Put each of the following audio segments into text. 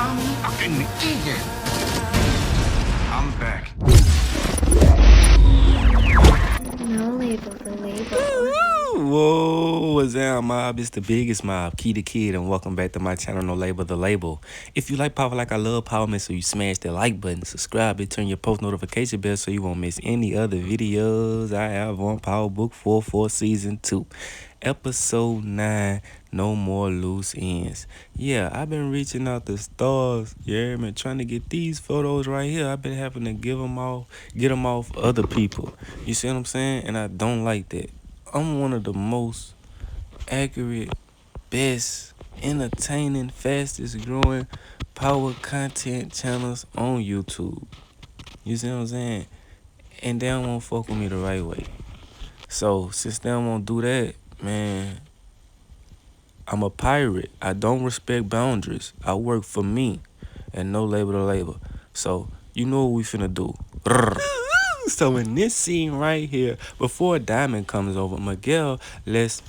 fucking idiot. I'm back. No label, the label. Whoa, what's down, mob? It's the biggest mob, Key the Kid, and welcome back to my channel, No Label, the Label. If you like power like I love power, make sure you smash that like button, subscribe, and turn your post notification bell so you won't miss any other videos I have on Power Book 4 Season 2. Episode 9, No More Loose Ends. Yeah, I've been reaching out to stars, yeah, man, trying to get these photos right here. I've been having to get them off other people. You see what I'm saying? And I don't like that. I'm one of the most accurate, best, entertaining, fastest growing power content channels on YouTube. You see what I'm saying? And they don't want to fuck with me the right way. So since they don't want to do that, man, I'm a pirate. I don't respect boundaries. I work for me and no label to label. So you know what we finna do. So in this scene right here, before Diamond comes over, Miguel lets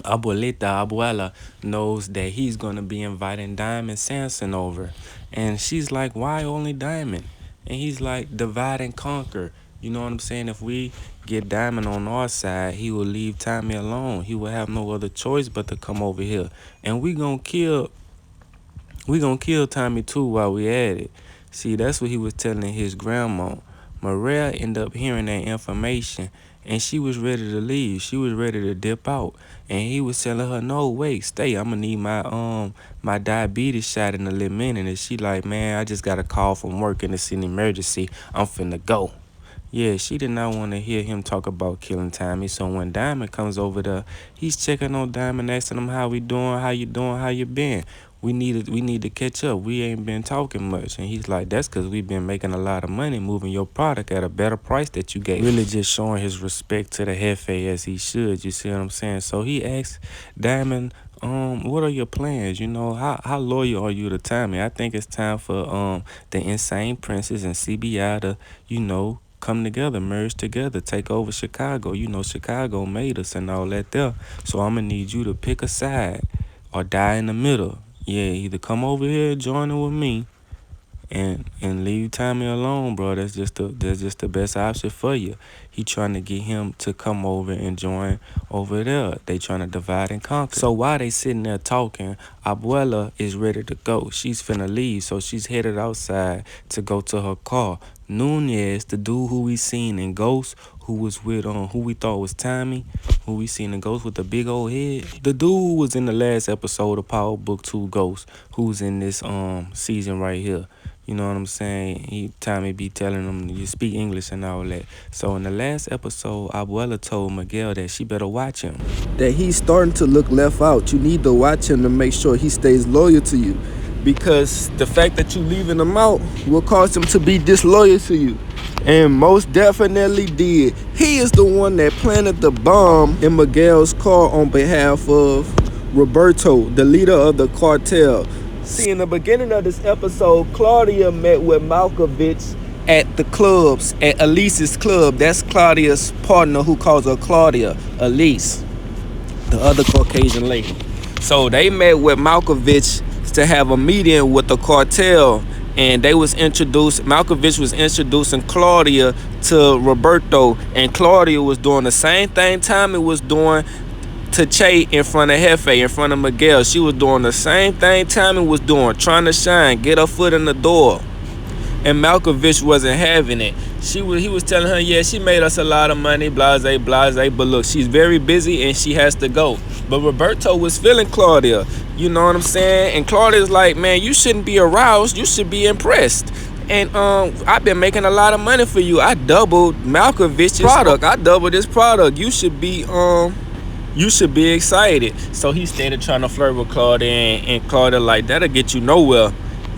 Abuela knows that he's gonna be inviting Diamond Samson over. And she's like, why only Diamond? And he's like, divide and conquer. You know what I'm saying? If we get Diamond on our side, he will leave Tommy alone. He will have no other choice but to come over here. And we gonna kill Tommy too while we at it. See, that's what he was telling his grandma. Maria ended up hearing that information, and she was ready to leave. She was ready to dip out. And he was telling her, no, wait, stay. I'm going to need my diabetes shot in a little minute. And she like, man, I just got a call from work and it's an emergency. I'm finna go. Yeah, she did not want to hear him talk about killing Tommy. So when Diamond comes over there, he's checking on Diamond, asking him how we doing, how you been. We need to catch up. We ain't been talking much. And he's like, that's because we've been making a lot of money moving your product at a better price that you gave. Really just showing his respect to the Jefe as he should. You see what I'm saying? So he asks Diamond, what are your plans? You know, how loyal are you to Tommy? I think it's time for the Insane Princess and CBI to, you know, come together, merge together, take over Chicago. You know, Chicago made us and all that there. So I'm going to need you to pick a side or die in the middle. Yeah, either come over here, join in with me, and leave Tommy alone, bro. That's just the best option for you. He trying to get him to come over and join over there. They trying to divide and conquer. So while they sitting there talking, Abuela is ready to go. She's finna leave, so she's headed outside to go to her car. Nunez, the dude who we seen in Ghost, who was with who we thought was Tommy, who we seen in Ghost with the big old head. The dude who was in the last episode of Power Book 2 Ghost, who's in this season right here. You know what I'm saying? Tommy be telling him you speak English and all that. So in the last episode, Abuela told Miguel that she better watch him. That he's starting to look left out. You need to watch him to make sure he stays loyal to you. Because the fact that you leaving him out will cause him to be disloyal to you. And most definitely did. He is the one that planted the bomb in Miguel's car on behalf of Roberto, the leader of the cartel. See, in the beginning of this episode, Claudia met with Malkovich at the clubs, at Elise's club. That's Claudia's partner who calls her Claudia, Elise, the other Caucasian lady. So they met with Malkovich to have a meeting with the cartel, and they was introduced. Malkovich was introducing Claudia to Roberto, and Claudia was doing the same thing Tommy was doing to Che in front of Jefe, in front of Miguel. She was doing the same thing Tommy was doing, trying to shine, get her foot in the door. And Malkovich wasn't having it. He was telling her, yeah, she made us a lot of money, blase, blase, but look, she's very busy and she has to go. But Roberto was feeling Claudia, you know what I'm saying? And Claudia's like, man, you shouldn't be aroused, you should be impressed. And I've been making a lot of money for you. I doubled Malkovich's product. I doubled this product. You should be excited. So he started trying to flirt with Claudia, and Claudia like, that'll get you nowhere.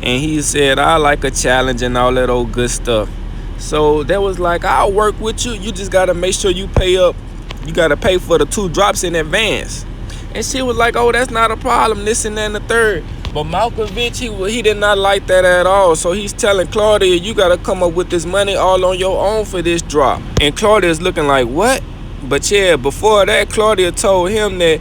And he said, I like a challenge and all that old good stuff. So that was like, I'll work with you. You just got to make sure you pay up. You got to pay for the 2 drops in advance. And she was like, oh, that's not a problem, this and that and the third. But Malkovich, he did not like that at all. So he's telling Claudia, you got to come up with this money all on your own for this drop. And Claudia's looking like, what? But yeah, before that, Claudia told him that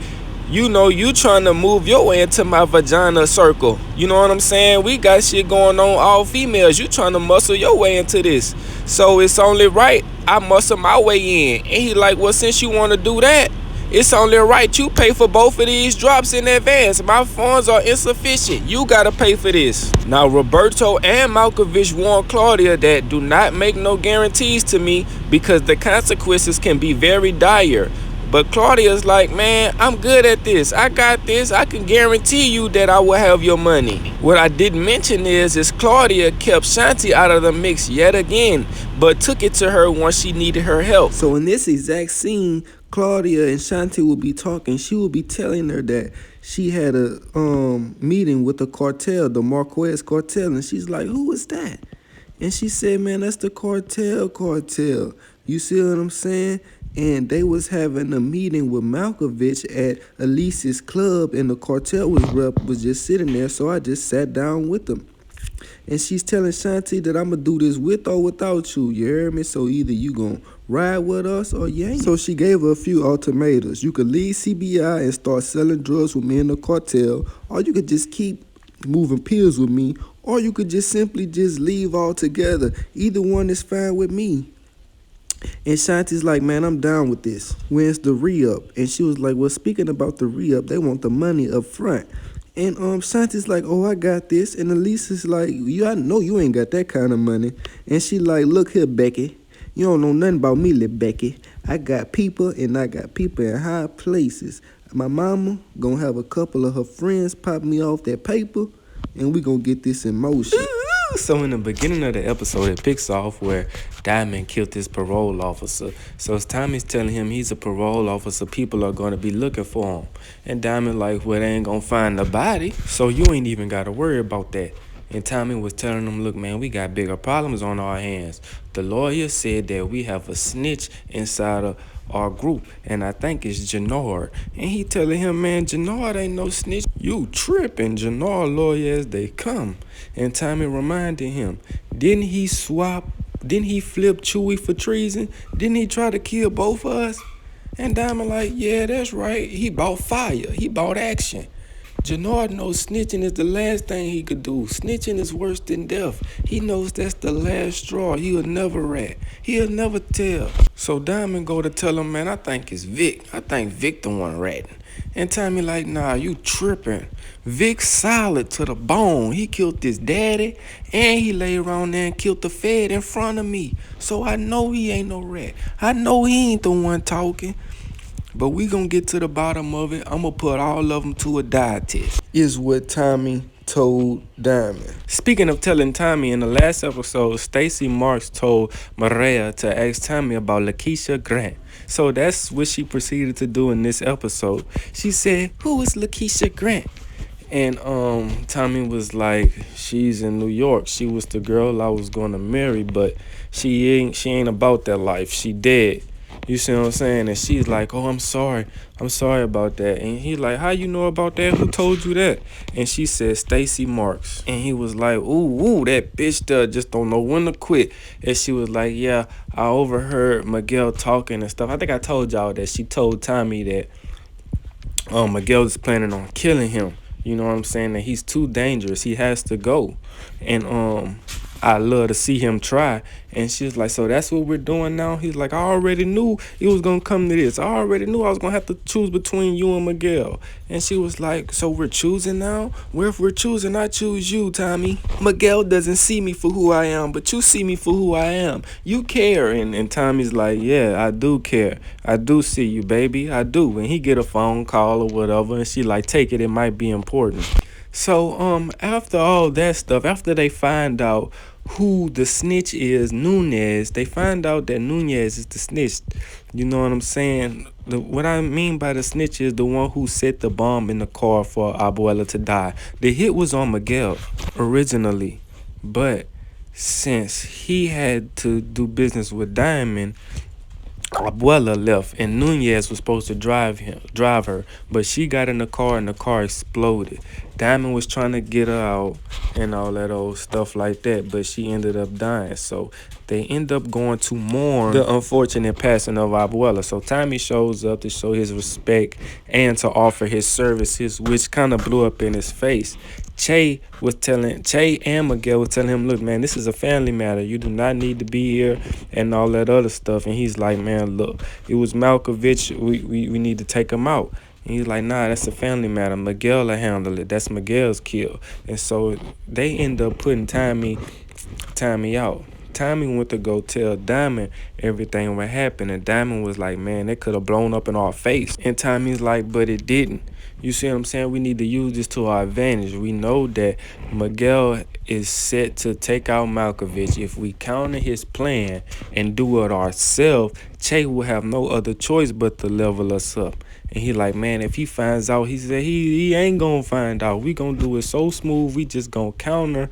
You know, you trying to move your way into my vagina circle. You know what I'm saying? We got shit going on, all females. You trying to muscle your way into this. So it's only right I muscle my way in. And he like, well, since you want to do that, it's only right you pay for both of these drops in advance. My funds are insufficient. You gotta pay for this. Now, Roberto and Malkovich warned Claudia that do not make no guarantees to me because the consequences can be very dire. But Claudia's like, man, I'm good at this. I got this. I can guarantee you that I will have your money. What I didn't mention is Claudia kept Shanti out of the mix yet again, but took it to her once she needed her help. So in this exact scene, Claudia and Shanti will be talking. She will be telling her that she had a meeting with the cartel, the Marquez cartel, and she's like, who is that? And she said, man, that's the cartel. You see what I'm saying? And they was having a meeting with Malkovich at Elise's club, and the cartel was just sitting there, so I just sat down with them. And she's telling Shanti that I'm going to do this with or without you, you hear me? So either you going to ride with us or you ain't. So she gave her a few ultimatums. You could leave CBI and start selling drugs with me in the cartel, or you could just keep moving pills with me, or you could just simply just leave altogether. Either one is fine with me. And Shanti's like, man, I'm down with this. When's the re-up? And she was like, well, speaking about the re-up, they want the money up front. And Shanti's like, oh, I got this. And Elise is like, I know you ain't got that kind of money. And she like, look here, Becky. You don't know nothing about me, little Becky. I got people, and I got people in high places. My mama gonna have a couple of her friends pop me off that paper, and we gonna get this in motion. So in the beginning of the episode, it picks off where Diamond killed his parole officer. So as Tommy's telling him he's a parole officer, people are going to be looking for him. And Diamond like, well, they ain't going to find the body, so you ain't even got to worry about that. And Tommy was telling him, look, man, we got bigger problems on our hands. The lawyer said that we have a snitch inside of our group, and I think it's Jannard. And he telling him, man, Jannard ain't no snitch. You tripping, Jannard lawyer as they come. And Tommy reminded him, didn't he flip Chewy for treason? Didn't he try to kill both of us? And Diamond like, yeah, that's right. He bought fire. He bought action. Jannard knows snitching is the last thing he could do. Snitching is worse than death. He knows that's the last straw. He'll never rat. He'll never tell. So Diamond go to tell him, man, I think it's Vic. I think Vic the one ratting. And Tommy like, nah, you tripping. Vic's solid to the bone. He killed his daddy, and he lay around there and killed the Fed in front of me. So I know he ain't no rat. I know he ain't the one talking. But we gonna get to the bottom of it. I'm gonna put all of them to a dye test. Is what Tommy told Diamond. Speaking of telling Tommy, in the last episode, Stacy Marks told Maria to ask Tommy about Lakeisha Grant. So that's what she proceeded to do in this episode. She said, who is Lakeisha Grant? And Tommy was like, she's in New York. She was the girl I was gonna marry, but she ain't about that life. She dead. You see what I'm saying? And she's like, oh, I'm sorry about that. And he's like, how you know about that? Who told you that? And she said, Stacy Marks. And he was like, ooh, that bitch just don't know when to quit. And she was like, yeah, I overheard Miguel talking and stuff. I think I told y'all that she told Tommy that Miguel is planning on killing him. You know what I'm saying? That he's too dangerous. He has to go. And I love to see him try. And she's like, so that's what we're doing now? He's like, I already knew it was going to come to this. I already knew I was going to have to choose between you and Miguel. And she was like, so we're choosing now? Well, if we're choosing, I choose you, Tommy. Miguel doesn't see me for who I am, but you see me for who I am. You care. And Tommy's like, yeah, I do care. I do see you, baby. I do. And he get a phone call or whatever, and she like, take it. It might be important. So after all that stuff, after they find out who the snitch is, Nunez, they find out that Nunez is the snitch. You know what I'm saying? What I mean by the snitch is the one who set the bomb in the car for Abuela to die. The hit was on Miguel originally, but since he had to do business with Diamond, Abuela left, and Nunez was supposed to drive her, but she got in the car and the car exploded. Diamond was trying to get her out and all that old stuff like that, but she ended up dying. So they end up going to mourn the unfortunate passing of Abuela. So Tommy shows up to show his respect and to offer his services, which kind of blew up in his face. Che and Miguel was telling him, look, man, this is a family matter. You do not need to be here and all that other stuff. And he's like, man, look, it was Malkovich. We need to take him out. And he's like, nah, that's a family matter. Miguel will handle it. That's Miguel's kill. And so they end up putting Tommy out. Tommy went to go tell Diamond everything what happened. And Diamond was like, man, they could have blown up in our face. And Tommy's like, but it didn't. You see what I'm saying? We need to use this to our advantage. We know that Miguel is set to take out Malkovich. If we counter his plan and do it ourselves, Che will have no other choice but to level us up. And he like, man, if he finds out, he said he ain't gonna find out. We gonna do it so smooth. We just gonna counter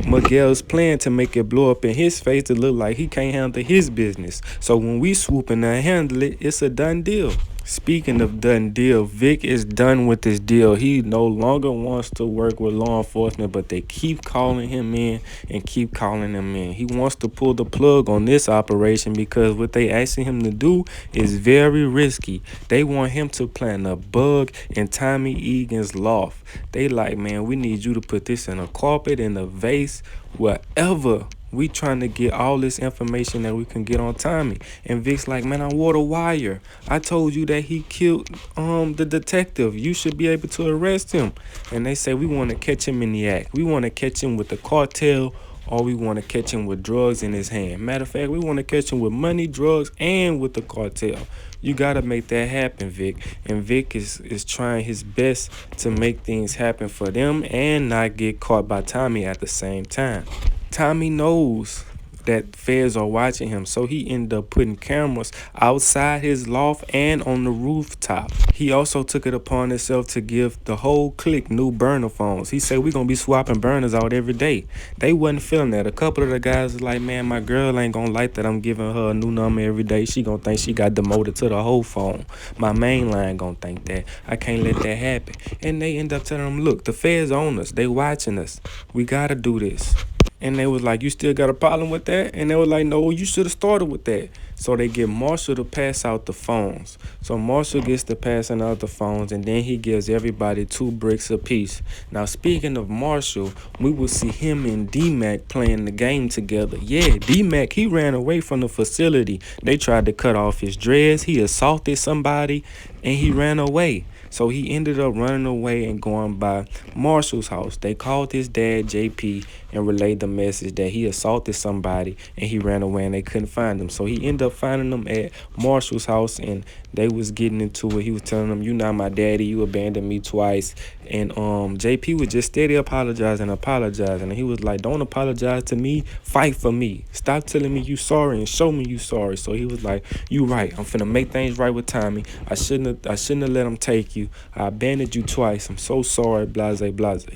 Miguel's plan to make it blow up in his face to look like he can't handle his business. So when we swoop in and handle it, it's a done deal. Speaking of done deal, Vic is done with this deal. He no longer wants to work with law enforcement, but they keep calling him in and keep calling him in. He wants to pull the plug on this operation because what they asking him to do is very risky. They want him to plant a bug in Tommy Egan's loft. They like, man, we need you to put this in a carpet, in a vase, wherever. We trying to get all this information that we can get on Tommy. And Vic's like, man, I wore the wire. I told you that he killed the detective. You should be able to arrest him. And they say, we want to catch him in the act. We want to catch him with the cartel, or we want to catch him with drugs in his hand. Matter of fact, we want to catch him with money, drugs, and with the cartel. You got to make that happen, Vic. And Vic is trying his best to make things happen for them and not get caught by Tommy at the same time. Tommy knows that feds are watching him, so he ended up putting cameras outside his loft and on the rooftop. He also took it upon himself to give the whole clique new burner phones. He said, we're going to be swapping burners out every day. They wasn't feeling that. A couple of the guys was like, man, my girl ain't going to like that I'm giving her a new number every day. She going to think she got demoted to the whole phone. My main line going to think that. I can't let that happen. And they end up telling him, look, the feds on us. They watching us. We got to do this. And they was like, you still got a problem with that? And they were like, no, you should have started with that. So they get Marshall to pass out the phones. So Marshall gets to passing out the phones, and then he gives everybody 2 bricks apiece. Now, speaking of Marshall, we will see him and D-Mac playing the game together. Yeah, D-Mac, he ran away from the facility. They tried to cut off his dreads. He assaulted somebody, and he ran away. So he ended up running away and going by Marshall's house. They called his dad, JP, and relayed the message that he assaulted somebody and he ran away and they couldn't find him. So he ended up finding them at Marshall's house and they was getting into it. He was telling them, you not my daddy, you abandoned me twice. And JP was just steady apologizing. And he was like, don't apologize to me, fight for me. Stop telling me you sorry and show me you sorry. So he was like, you right, I'm finna make things right with Tommy. I shouldn't have let him take you. I abandoned you twice. I'm so sorry, blase, blase.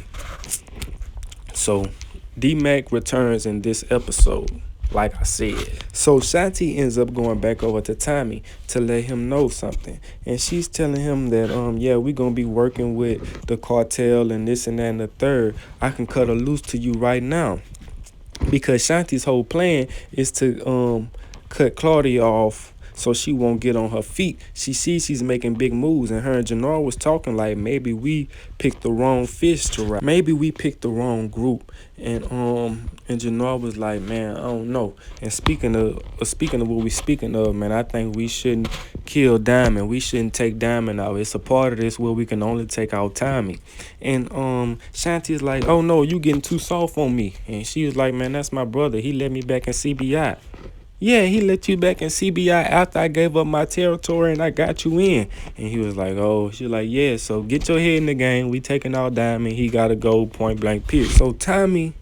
So D-Mac returns in this episode, like I said. So Shanti ends up going back over to Tommy to let him know something. And she's telling him that, yeah, we're going to be working with the cartel and this and that and the third. I can cut her loose to you right now. Because Shanti's whole plan is to cut Claudia off so she won't get on her feet. She sees she's making big moves, and her and Jannar was talking like maybe we picked the wrong fish to ride. Maybe we picked the wrong group. And Jannar was like, man, I don't know. And speaking of what we speaking of, man, I think we shouldn't kill Diamond. We shouldn't take Diamond out. It's a part of this where we can only take out Tommy. And Shanti's like, oh no, you getting too soft on me. And she was like, man, that's my brother. He let me back in CBI. Yeah, he let you back in CBI after I gave up my territory and I got you in. And he was like, oh, she's like, yeah, so get your head in the game. We taking out Diamond. He got to go point blank period. So Tommy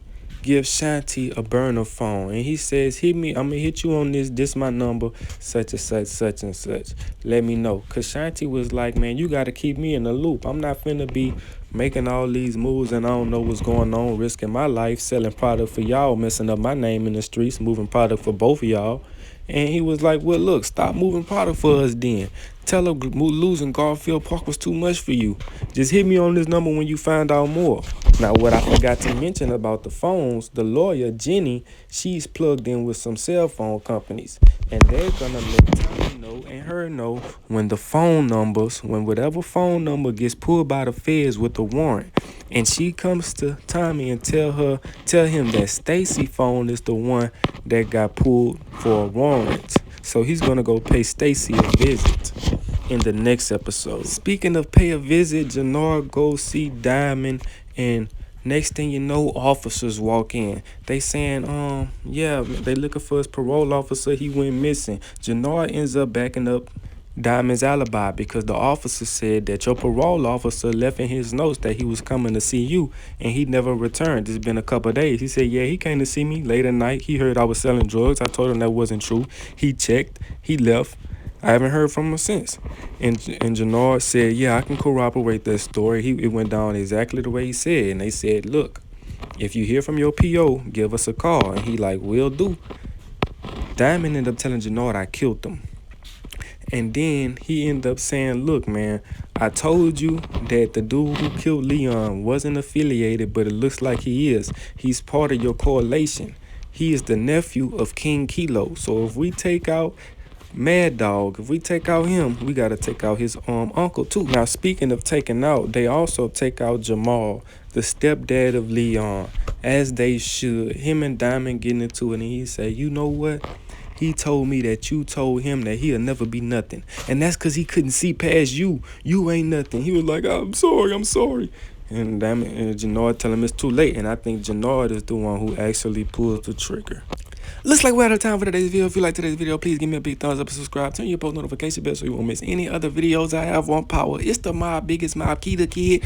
gives Shanti a burner phone. And he says, hit me. I'm going to hit you on this. This my number, such and such, such and such. Let me know. Because Shanti was like, man, you got to keep me in the loop. I'm not finna be making all these moves and I don't know what's going on, risking my life, selling product for y'all, messing up my name in the streets, moving product for both of y'all. And he was like, well, look, stop moving product for us then. Tell her losing Garfield Park was too much for you. Just hit me on this number when you find out more. Now, what I forgot to mention about the phones, the lawyer, Jenny, she's plugged in with some cell phone companies. And they're going to let Tommy know and her know when the phone numbers, when whatever phone number gets pulled by the feds with the warrant. And she comes to Tommy and tell him that Stacy phone is the one that got pulled for a warrant. So he's going to go pay Stacy a visit in the next episode. Speaking of pay a visit, Jannar goes see Diamond, and next thing you know, officers walk in. They saying, yeah, they looking for his parole officer. He went missing. Jannar ends up backing up Diamond's alibi because the officer said that your parole officer left in his notes that he was coming to see you and he never returned. It's been a couple of days. He said, yeah, he came to see me late at night. He heard I was selling drugs. I told him that wasn't true. He checked. He left. I haven't heard from him since. And Jannar said, yeah, I can corroborate that story. It went down exactly the way he said. And they said, look, if you hear from your PO, give us a call. And he like, will do. Diamond ended up telling Jannar I killed him. And then he ended up saying, look, man, I told you that the dude who killed Leon wasn't affiliated, but it looks like he is. He's part of your coalition. He is the nephew of King Kilo. So if we take out Mad Dog, if we take out him, we got to take out his uncle too. Now, speaking of taking out, they also take out Jamal, the stepdad of Leon, as they should. Him and Diamond getting into it, and he said, you know what? He told me that you told him that he'll never be nothing. And that's because he couldn't see past you. You ain't nothing. He was like, I'm sorry. And Jannar tell him it's too late. And I think Jannar is the one who actually pulls the trigger. Looks like we're out of time for today's video. If you like today's video, please give me a big thumbs up and subscribe. Turn your post notification bell so you won't miss any other videos I have on Power. It's the mob, biggest mob, Key the Kid.